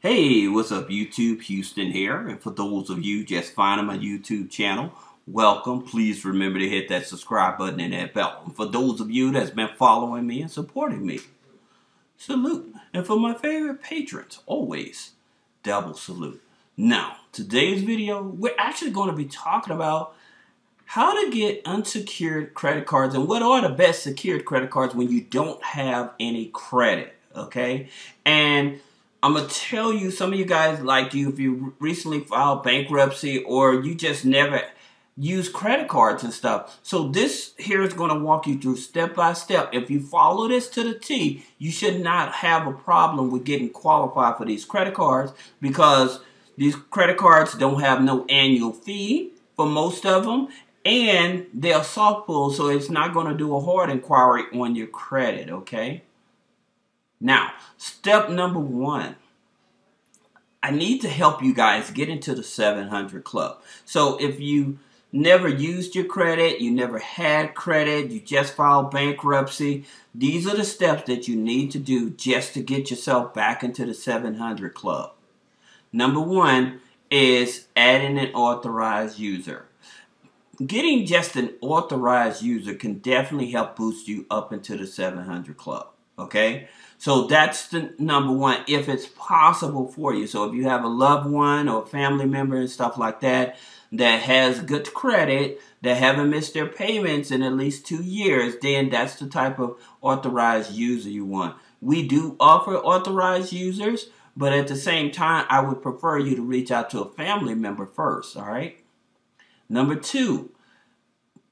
Hey, what's up YouTube? Houston here. And for those of you just finding my YouTube channel, welcome. Please remember to hit that subscribe button and that bell. And for those of you that's been following me and supporting me, salute. And for my favorite patrons, always double salute. Now, today's video, we're actually going to be talking about how to get unsecured credit cards and what are the best secured credit cards when you don't have any credit, okay? And I'm going to tell you, some of you guys, like you, if you recently filed bankruptcy or you just never use credit cards and stuff. So this here is going to walk you through step by step. If you follow this to the T, you should not have a problem with getting qualified for these credit cards because these credit cards don't have no annual fee for most of them. And they're soft pull, so it's not going to do a hard inquiry on your credit, okay? Now, step number one. I need to help you guys get into the 700 club. So if you never used your credit, you never had credit, you just filed bankruptcy, these are the steps that you need to do just to get yourself back into the 700 club. Number one is adding an authorized user. Getting just an authorized user can definitely help boost you up into the 700 club, okay? So that's the number one, if it's possible for you. So if you have a loved one or a family member and stuff like that that has good credit, that haven't missed their payments in at least 2 years, then that's the type of authorized user you want. We do offer authorized users, but at the same time, I would prefer you to reach out to a family member first, all right? Number two,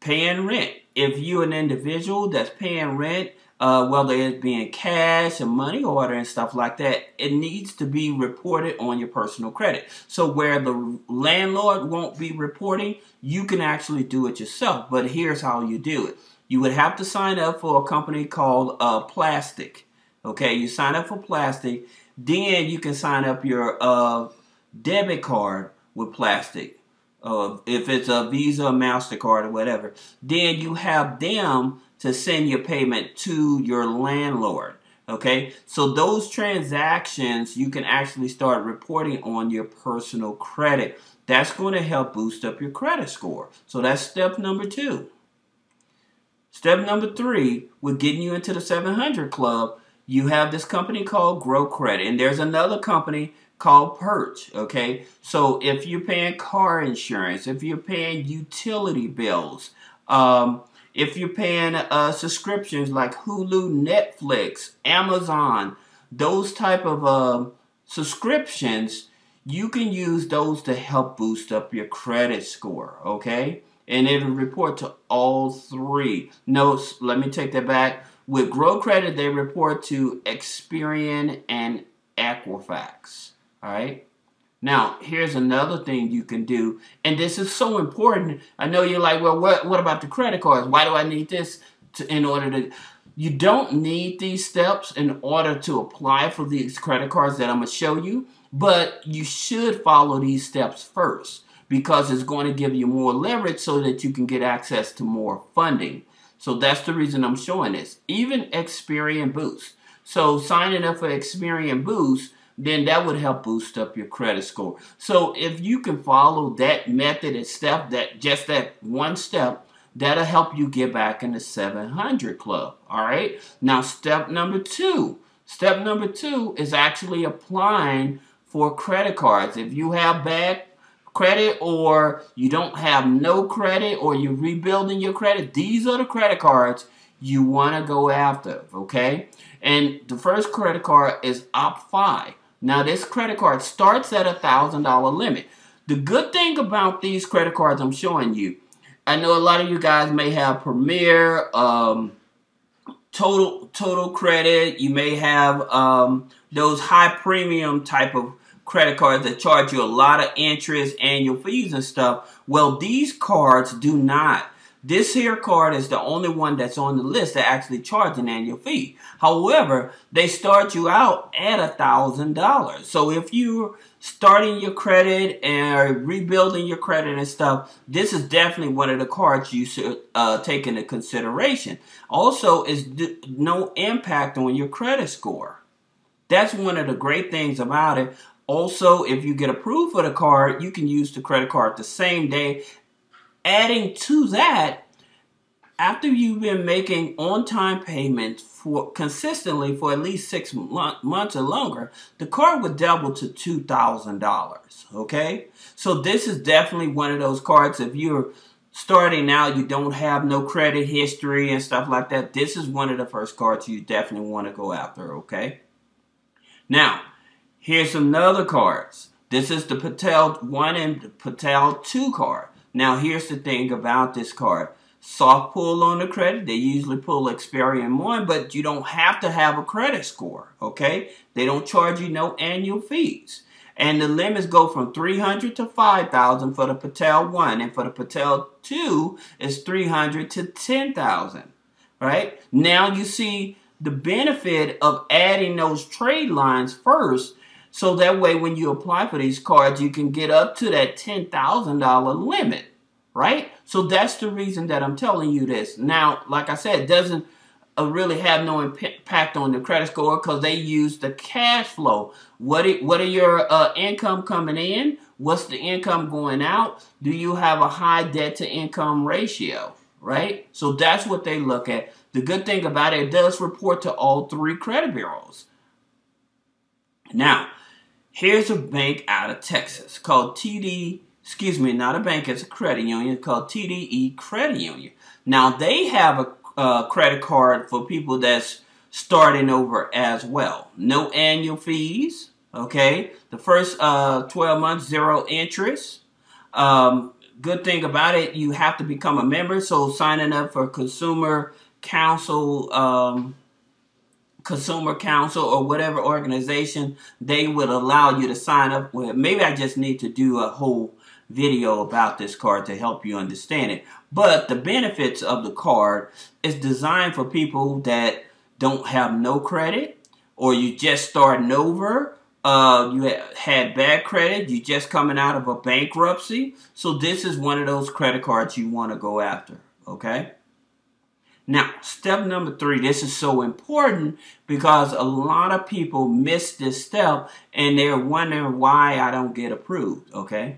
paying rent. If you're an individual that's paying rent, whether it's being cash or money order and stuff like that, it needs to be reported on your personal credit. So where the landlord won't be reporting, you can actually do it yourself. But here's how you do it. You would have to sign up for a company called Plastic. Okay, you sign up for Plastic. Then you can sign up your debit card with Plastic. If it's a Visa or MasterCard or whatever, then you have them to send your payment to your landlord. Okay, so those transactions you can actually start reporting on your personal credit. That's going to help boost up your credit score. So that's step number two. Step number three, with getting you into the 700 club, you have this company called Grow Credit, and there's another company called Perch, okay? So if you're paying car insurance, if you're paying utility bills, if you're paying subscriptions like Hulu, Netflix, Amazon, those type of subscriptions, you can use those to help boost up your credit score, okay? And it'll report to all three. No, let me take that back. With Grow Credit, they report to Experian and Equifax. All right. Now, here's another thing you can do, and this is so important. I know you're like, well, what about the credit cards? Why do I need this in order to? You don't need these steps in order to apply for these credit cards that I'm going to show you, but you should follow these steps first because it's going to give you more leverage so that you can get access to more funding. So that's the reason I'm showing this. Even Experian Boost. So signing up for Experian Boost, then that would help boost up your credit score. So if you can follow that method and step, just that one step, that'll help you get back in the 700 club. All right. Now, step number two. Step number two is actually applying for credit cards. If you have bad credit or you don't have no credit or you're rebuilding your credit, these are the credit cards you want to go after, okay? And the first credit card is OPPFI. Now, this credit card starts at a $1,000 limit. The good thing about these credit cards I'm showing you, I know a lot of you guys may have Premier, Total Credit. You may have those high premium type of credit cards that charge you a lot of interest, annual fees and stuff. Well, these cards do not. This here card is the only one that's on the list that actually charge an annual fee. However, they start you out at $1,000. So if you're starting your credit and rebuilding your credit and stuff, this is definitely one of the cards you should take into consideration. Also, is no impact on your credit score. That's one of the great things about it. Also, if you get approved for the card, you can use the credit card the same day. Adding to that, after you've been making on-time payments consistently for at least 6 months or longer, the card would double to $2,000, okay? So this is definitely one of those cards. If you're starting out, you don't have no credit history and stuff like that, this is one of the first cards you definitely want to go after, okay? Now, here's some other cards. This is the PETAL 1 and the PETAL 2 card. Now, here's the thing about this card. Soft pull on the credit. They usually pull Experian 1, but you don't have to have a credit score, okay? They don't charge you no annual fees. And the limits go from $300 to $5,000 for the PETAL 1, and for the PETAL 2, it's $300 to $10,000, right? Now you see the benefit of adding those trade lines first, so that way when you apply for these cards, you can get up to that $10,000 limit, right? So that's the reason that I'm telling you this. Now, like I said, it doesn't really have no impact on the credit score because they use the cash flow. What are your income coming in? What's the income going out? Do you have a high debt to income ratio, right? So that's what they look at. The good thing about it, it does report to all 3 credit bureaus. Now, here's a bank out of Texas called not a bank, it's a credit union called TDE Credit Union. Now, they have a credit card for people that's starting over as well. No annual fees, okay? The first 12 months, 0 interest. Good thing about it, you have to become a member, so signing up for Consumer Council or whatever organization, they would allow you to sign up with. Maybe I just need to do a whole video about this card to help you understand it. But the benefits of the card is designed for people that don't have no credit, or you just starting over, you had bad credit, you just coming out of a bankruptcy. So this is one of those credit cards you want to go after, okay? Now, step number 3, this is so important because a lot of people miss this step and they're wondering why I don't get approved, okay?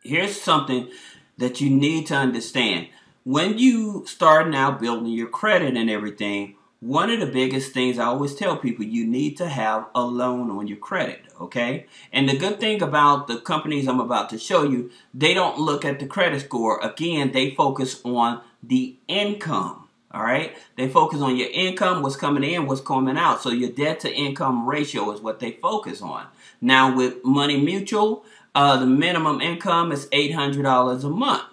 Here's something that you need to understand. When you starting out building your credit and everything, one of the biggest things I always tell people, you need to have a loan on your credit, okay? And the good thing about the companies I'm about to show you, they don't look at the credit score. Again, they focus on the income, all right? They focus on your income, what's coming in, what's coming out. So your debt to income ratio is what they focus on. Now with MONEYMUTUAL, the minimum income is $800 a month.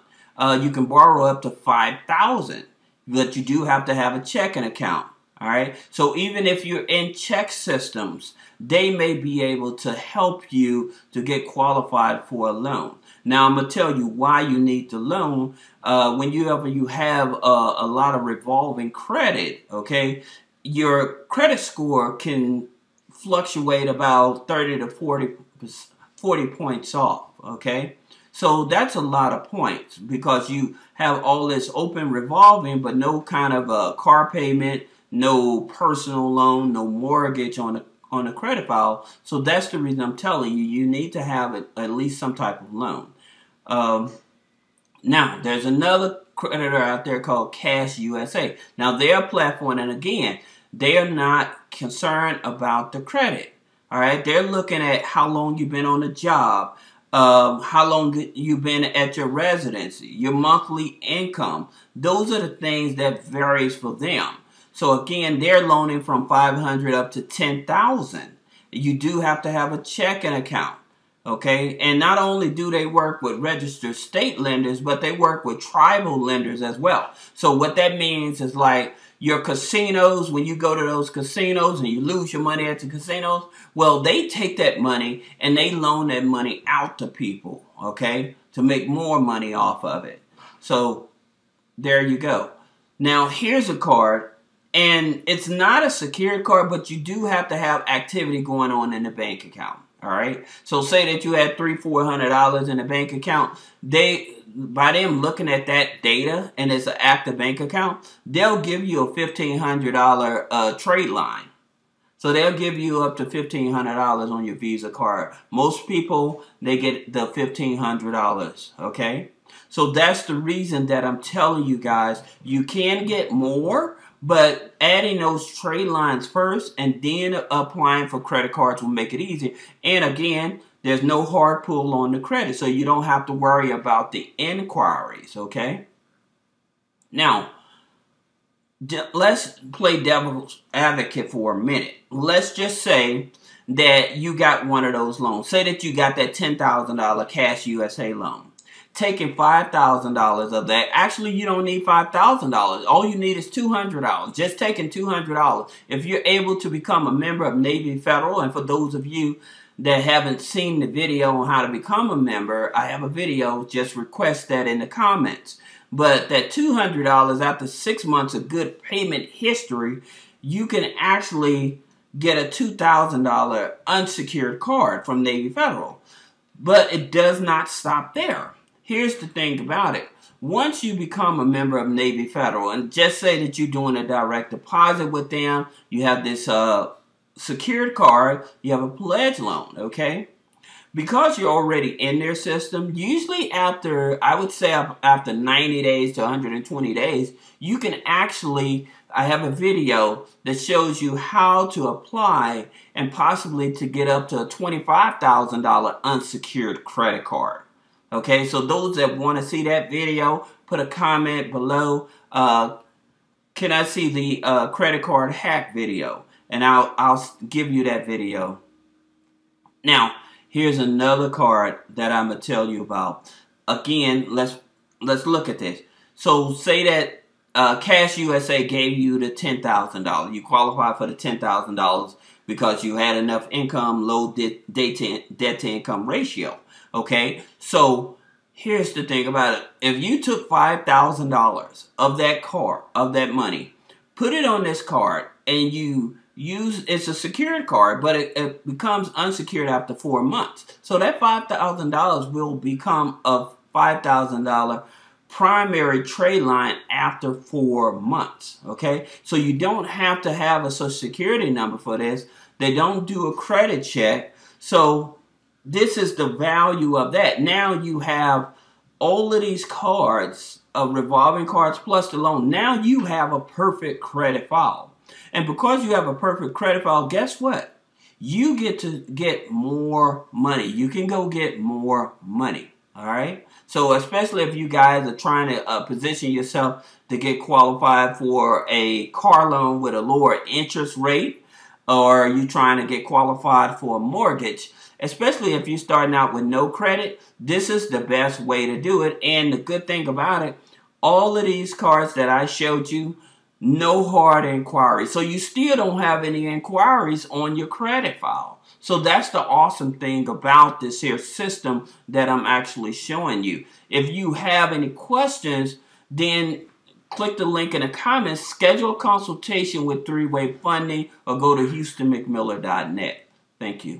You can borrow up to $5,000, but you do have to have a checking account. All right. So even if you're in check systems, they may be able to help you to get qualified for a loan. Now I'm gonna tell you why you need the loan. When you have a lot of revolving credit, okay, your credit score can fluctuate about 30 to 40 points off, okay? So that's a lot of points because you have all this open revolving but no kind of a car payment, no personal loan, no mortgage on a credit file. So that's the reason I'm telling you, you need to have at least some type of loan. Now, there's another creditor out there called CASHUSA. Now, their platform, and again, they are not concerned about the credit. All right, they're looking at how long you've been on the job, how long you've been at your residency, your monthly income. Those are the things that varies for them. So again, they're loaning from $500 up to $10,000. You do have to have a checking account, okay? And not only do they work with registered state lenders, but they work with tribal lenders as well. So what that means is like your casinos, when you go to those casinos and you lose your money at the casinos, well, they take that money and they loan that money out to people, okay, to make more money off of it. So there you go. Now, here's a card. And it's not a secured card, but you do have to have activity going on in the bank account. All right. So say that you had $300-400 in the bank account. By them looking at that data and it's an active bank account, they'll give you a $1,500 trade line. So they'll give you up to $1,500 on your Visa card. Most people, they get the $1,500, okay? So that's the reason that I'm telling you guys, you can get more, but adding those trade lines first and then applying for credit cards will make it easier. And again, there's no hard pull on the credit, so you don't have to worry about the inquiries, okay? Now, let's play devil's advocate for a minute. Let's just say that you got one of those loans. Say that you got that $10,000 CASHUSA loan. Taking $5,000 of that, actually you don't need $5,000. All you need is $200. Just taking $200. If you're able to become a member of Navy Federal, and for those of you that haven't seen the video on how to become a member, I have a video, just request that in the comments. But that $200 after 6 months of good payment history, you can actually get a $2,000 unsecured card from Navy Federal. But it does not stop there. Here's the thing about it. Once you become a member of Navy Federal, and just say that you're doing a direct deposit with them, you have this secured card, you have a pledge loan, okay? Because you're already in their system, usually after, I would say after 90 days to 120 days, you can actually, I have a video that shows you how to apply and possibly to get up to a $25,000 unsecured credit card. Okay, so those that want to see that video, put a comment below. Can I see the credit card hack video? And I'll give you that video. Now, here's another card that I'm gonna tell you about. Again, let's look at this. So say that CASHUSA gave you the $10,000. You qualify for the $10,000 because you had enough income, low debt to income ratio. Okay, so here's the thing about it. If you took $5,000 of that card, of that money, put it on this card, and you use, it's a secured card, but it becomes unsecured after 4 months. So that $5,000 will become a $5,000 primary trade line after 4 months. Okay, so you don't have to have a Social Security number for this. They don't do a credit check. So this is the value of that. Now you have all of these cards, revolving cards plus the loan. Now you have a perfect credit file. And because you have a perfect credit file, guess what? You get to get more money. You can go get more money. All right? So especially if you guys are trying to position yourself to get qualified for a car loan with a lower interest rate, or you trying to get qualified for a mortgage, especially if you're starting out with no credit, this is the best way to do it. And the good thing about it, all of these cards that I showed you, no hard inquiries. So you still don't have any inquiries on your credit file. So that's the awesome thing about this here system that I'm actually showing you. If you have any questions, then click the link in the comments, schedule a consultation with 3-Way Funding, or go to HoustonMcMiller.net. Thank you.